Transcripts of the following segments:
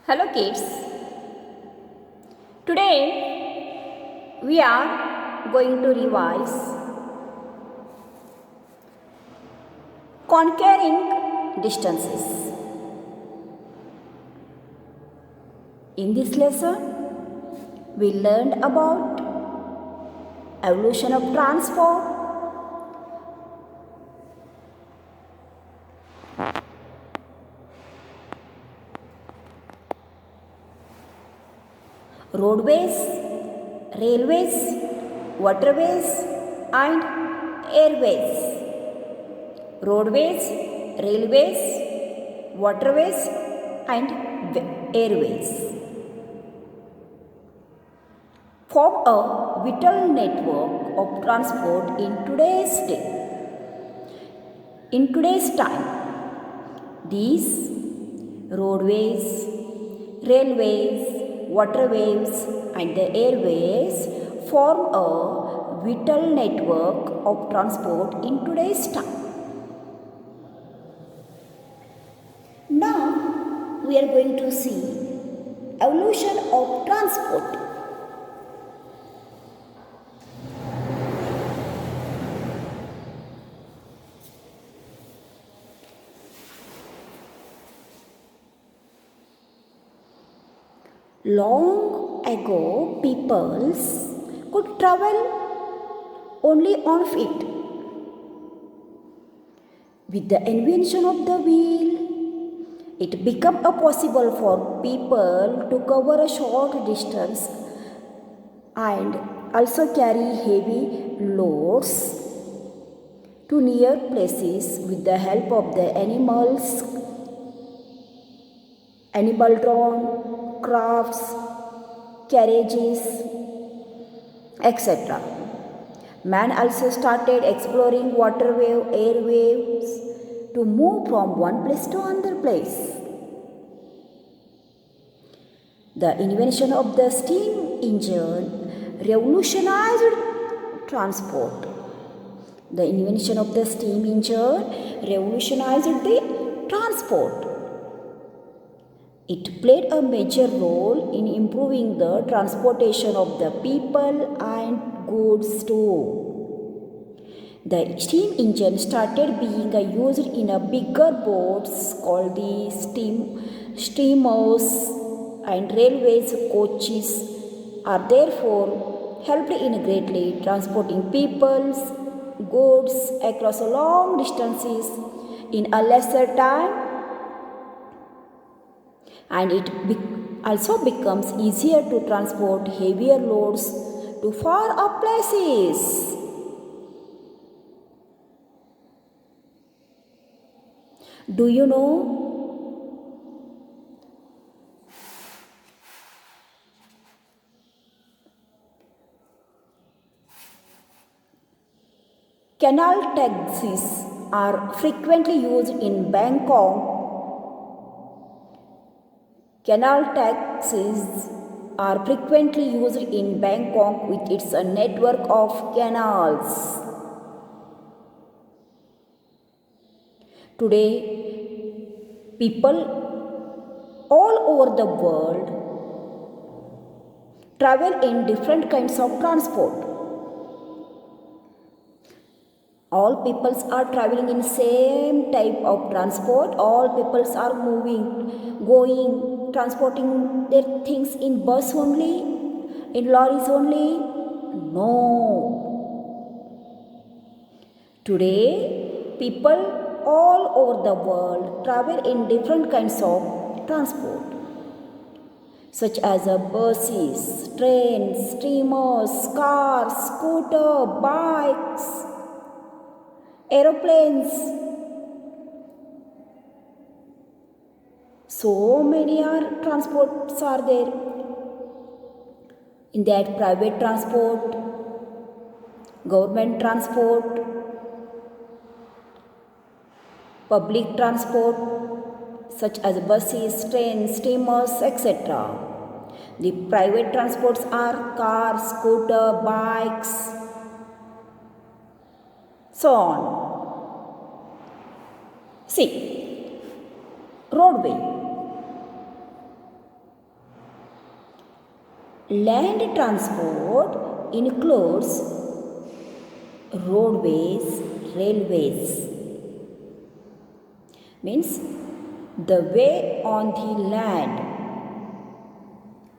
Hello kids. Today we are going to revise conquering distances. In this lesson we learned about evolution of transport, roadways, railways, waterways and airways. Roadways, railways, waterways and airways form a vital network of transport in today's day. In today's time, these roadways, railways, waterways and the airways form a vital network of transport in today's time. Now we are going to see evolution of transport. Long ago, peoples could travel only on feet. With the invention of the wheel, it became possible for people to cover a short distance and also carry heavy loads to near places with the help of the animals, animal-drawn crafts, carriages, etc. Man also started exploring waterway, airways to move from one place to another place. The invention of the steam engine revolutionized transport. The invention of the steam engine revolutionized the transport. It played a major role in improving the transportation of the people and goods too. The steam engine started being used in a bigger boats called the steamers, and railways coaches are therefore helped in greatly transporting people's goods across long distances in a lesser time, and it also becomes easier to transport heavier loads to far off places. Do you know canal taxis are frequently used in Bangkok? Canal taxis are frequently used in Bangkok with its network of canals. Today, people all over the world travel in different kinds of transport. All peoples are traveling in same type of transport. All peoples are moving, going, transporting their things in bus only, in lorries only. No. Today, people all over the world travel in different kinds of transport, such as buses, trains, steamers, cars, scooter, bikes, aeroplanes. So many transports are there. In that, private transport, government transport, public transport such as buses, trains, steamers, etc. The private transports are cars, scooter, bikes, so on. See, roadway. Land transport includes roadways, railways. Means the way on the land.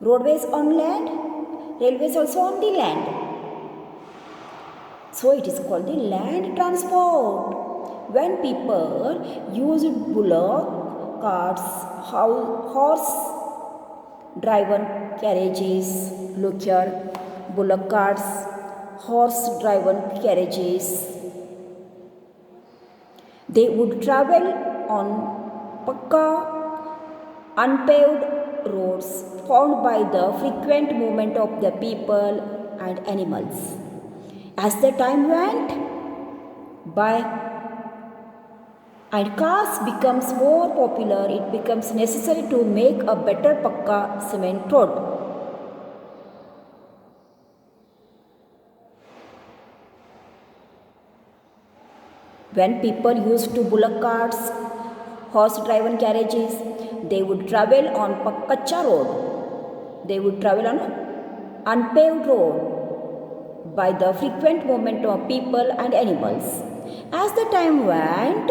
Roadways on land, railways also on the land. So it is called the land transport. When people use bullock carts, horse driven carriages, look here, bullock carts, horse driven carriages, they would travel on pakka, unpaved roads formed by the frequent movement of the people and animals. As the time went by and cars becomes more popular, it becomes necessary to make a better pakka cement road. When people used to bullock carts, horse-driven carriages, they would travel on kacha road. They would travel on unpaved road by the frequent movement of people and animals. As the time went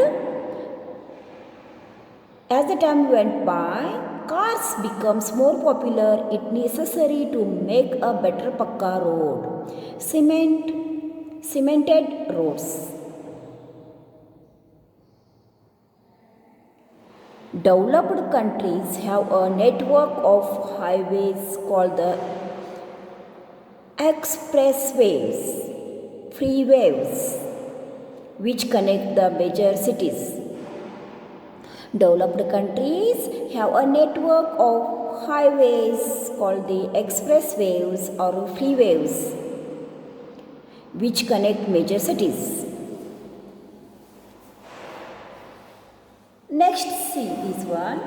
by, cars becomes more popular. It necessary to make a better pakka road, cemented roads. Developed countries have a network of highways called the expressways, freeways, which connect the major cities. Developed countries have a network of highways called the expressways or freeways, which connect major cities. Next, see this one.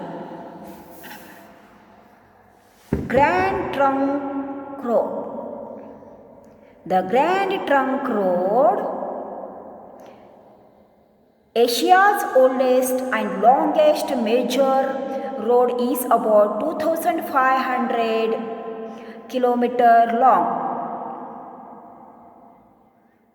Grand Trunk Road. The Grand Trunk Road, Asia's oldest and longest major road, is about 2,500 km long.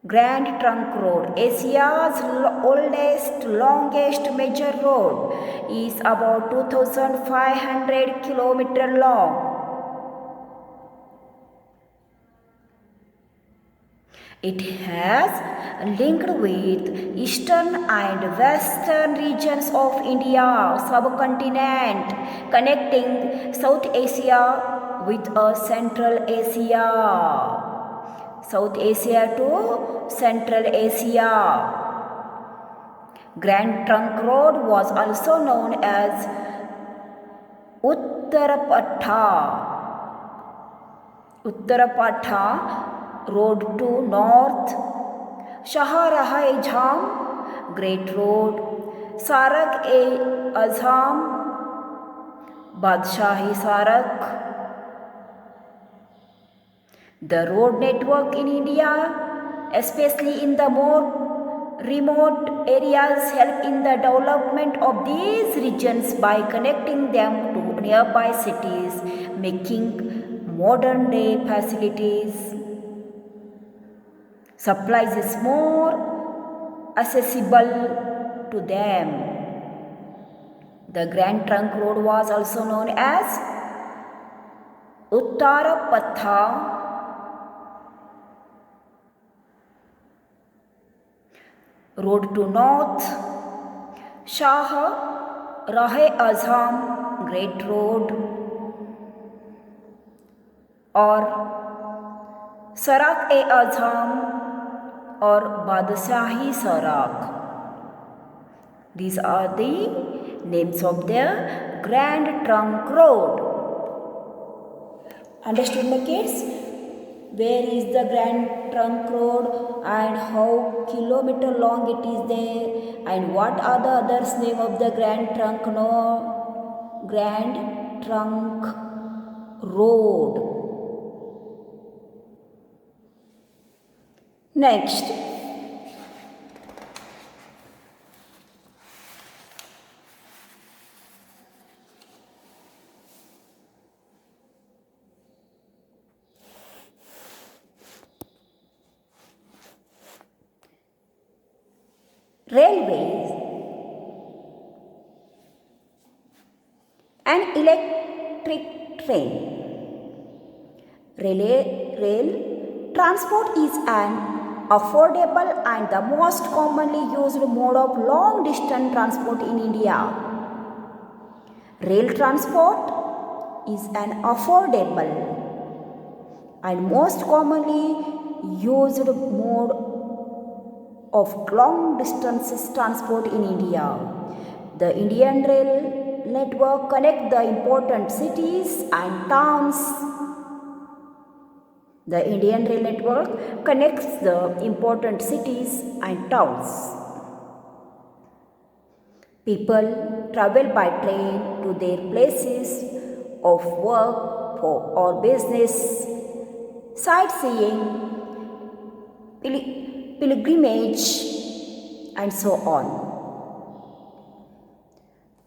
Grand Trunk Road, Asia's oldest, longest major road, is about 2,500 km long. It has linked with eastern and western regions of India subcontinent, connecting South Asia with Central Asia. South Asia to Central Asia. Grand Trunk Road was also known as Uttarapatha Road to North, Shaharaha-e-Jam Great Road, Sarak-e-Azam, Badshah-e-Sarak. The road network in India, especially in the more remote areas, help in the development of these regions by connecting them to nearby cities, making modern day facilities. Supplies is more accessible to them. The Grand Trunk Road was also known as Uttarapatha Road to North, Shah-Rahe-Azam Great Road, or Sarak-e-Azam or Badshah-e-Sarak. These are the names of the Grand Trunk Road. Understood, my kids? Where is the Grand Trunk Road and how kilometer long it is there, and what are the others name of the Grand Trunk Road. Next, railways, and electric train. Rail transport is an affordable and the most commonly used mode of long distance transport in India. Rail transport is an affordable and most commonly used mode of long distance transport in India. The Indian Rail network connects the important cities and towns. The Indian Rail network connects the important cities and towns. People travel by train to their places of work or business, sightseeing, pilgrimage, and so on.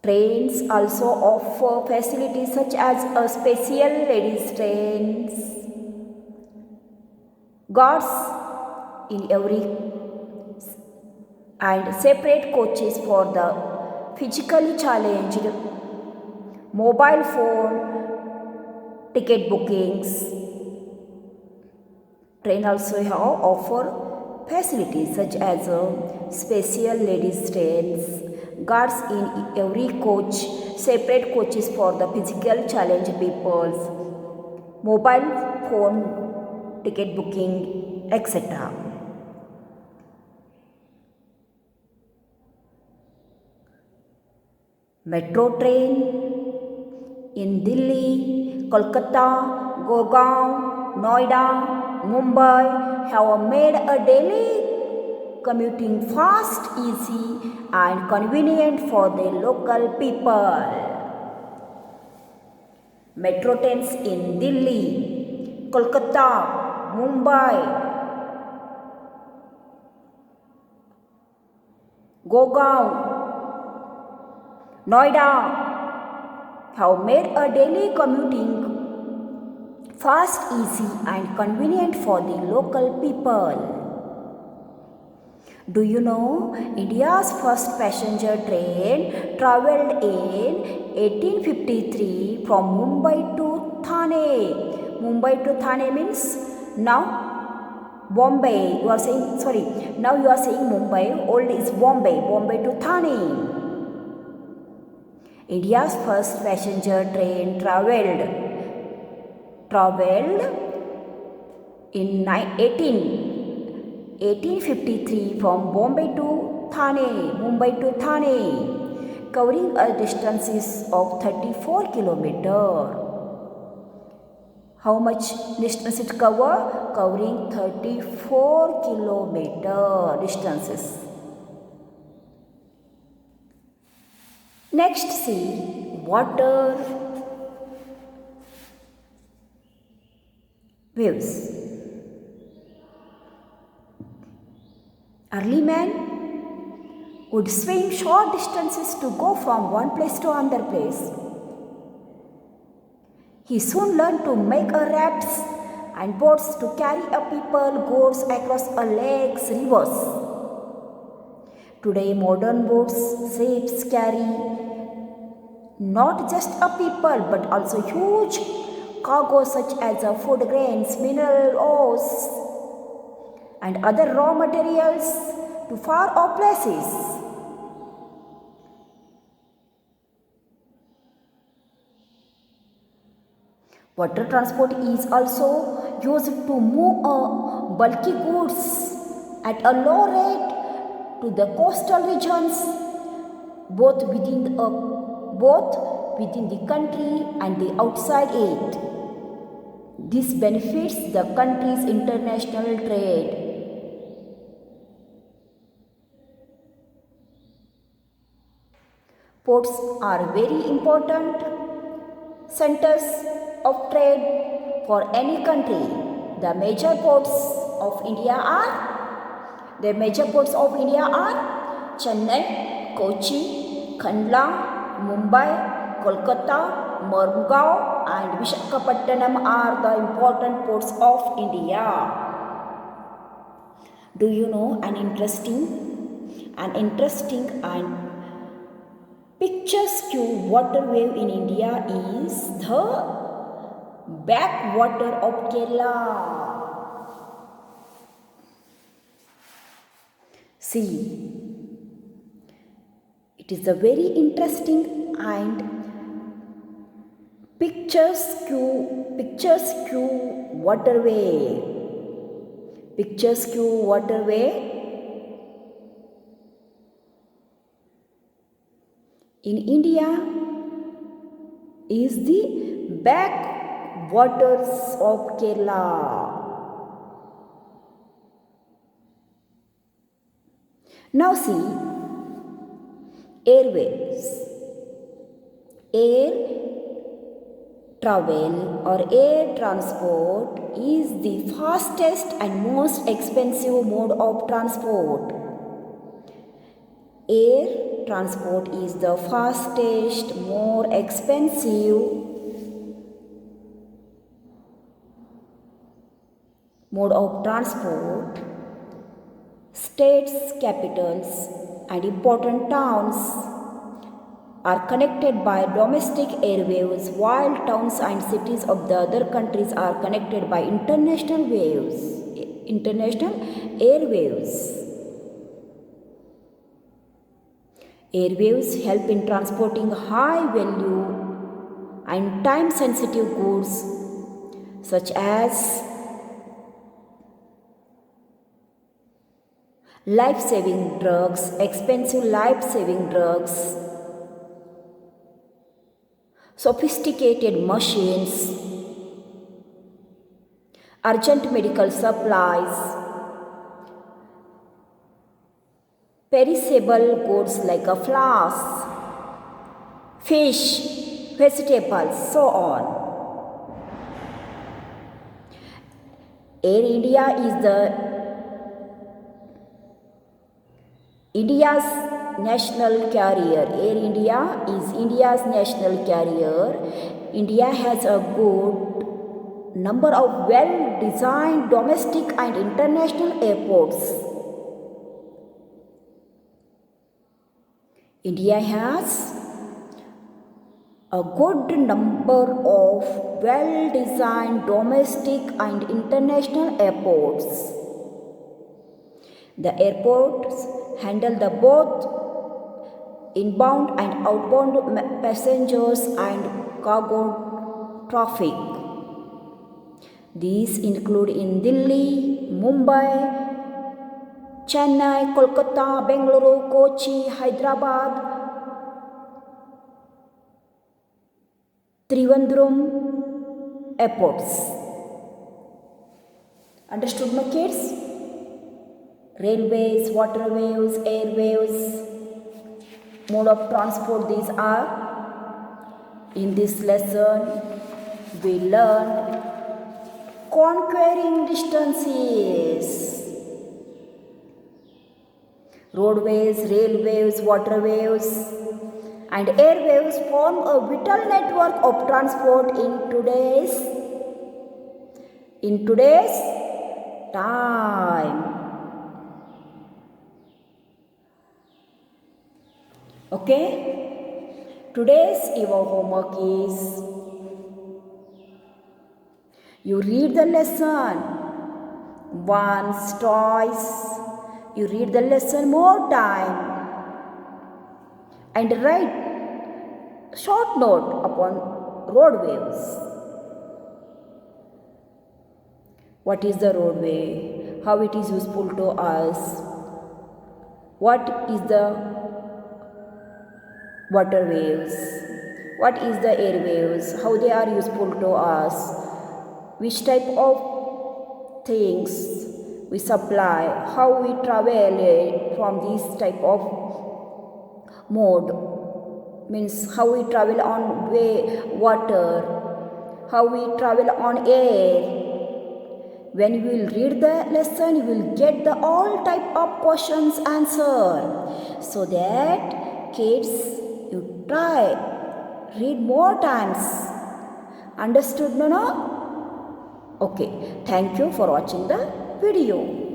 Trains also offer facilities such as a special ladies trains, guards in every and separate coaches for the physically challenged, mobile phone ticket bookings. Train also offer facilities such as special ladies trains, guards in every coach, separate coaches for the physically challenged people, mobile phone ticket booking, etc. Metro train in Delhi, Kolkata, Gurgaon, Noida, Mumbai have made a daily commuting fast, easy and convenient for the local people. Metro trains in Delhi, Kolkata, Mumbai, Gurgaon, Noida have made a daily commuting fast, easy and convenient for the local people. Do you know India's first passenger train travelled in 1853 from Mumbai to Thane. Mumbai to Thane means now Bombay. Now you are saying Mumbai, old is Bombay. Bombay to Thane. India's first passenger train travelled in 1853 from Bombay to Thane, Mumbai to Thane, covering a distances of 34 kilometers. How much distance it cover? Covering 34 kilometer distances. Next, see water waves. Early man would swim short distances to go from one place to another place. He soon learned to make a rafts and boats to carry a people, goods across a lakes, rivers. Today, modern boats, ships carry not just a people but also huge cargo such as food grains, mineral ores, and other raw materials to far off places. Water transport is also used to move bulky goods at a low rate to the coastal regions, both within the country and the outside it. This benefits the country's international trade. Ports are very important centers of trade for any country. The major ports of India are Chennai, Kochi, Kandla, Mumbai, Kolkata, Mormugao and Visakhapatnam are the important ports of India. Do you know an interesting An interesting and picturesque waterway in India is the backwater of Kerala. See, it is a very interesting and picturesque waterway. Picturesque waterway in India is the backwaters of Kerala. Now see, airways. Air travel or air transport is the fastest and most expensive mode of transport. Air transport is the fastest, more expensive mode of transport. States, capitals, and important towns are connected by domestic airwaves, while towns and cities of the other countries are connected by international airwaves. Airwaves help in transporting high value and time sensitive goods such as life-saving drugs, expensive life-saving drugs, sophisticated machines, urgent medical supplies, perishable goods like a flowers, fish, vegetables, so on. Air India is India's national carrier. Air India is India's national carrier. India has a good number of well-designed domestic and international airports. India has a good number of well-designed domestic and international airports. The airports handle the both inbound and outbound passengers and cargo traffic. These include in Delhi, Mumbai, Chennai, Kolkata, Bengaluru, Kochi, Hyderabad, Trivandrum airports. Understood, my kids? Railways, waterways, airways, mode of transport, these are. In this lesson, we learned conquering distances. Roadways, railways, waterways, and airways form a vital network of transport in today's time. Okay? Today's your homework is you read the lesson once, twice. You read the lesson more time and write short note upon roadways. What is the roadway? How it is useful to us? What is the waterways? What is the airwaves? How they are useful to us? Which type of things we supply? How we travel from this type of mode? Means how we travel on water, how we travel on air. When you will read the lesson, you will get the all type of questions answer. So that kids, you try read more times. Understood, no? Okay. Thank you for watching the video.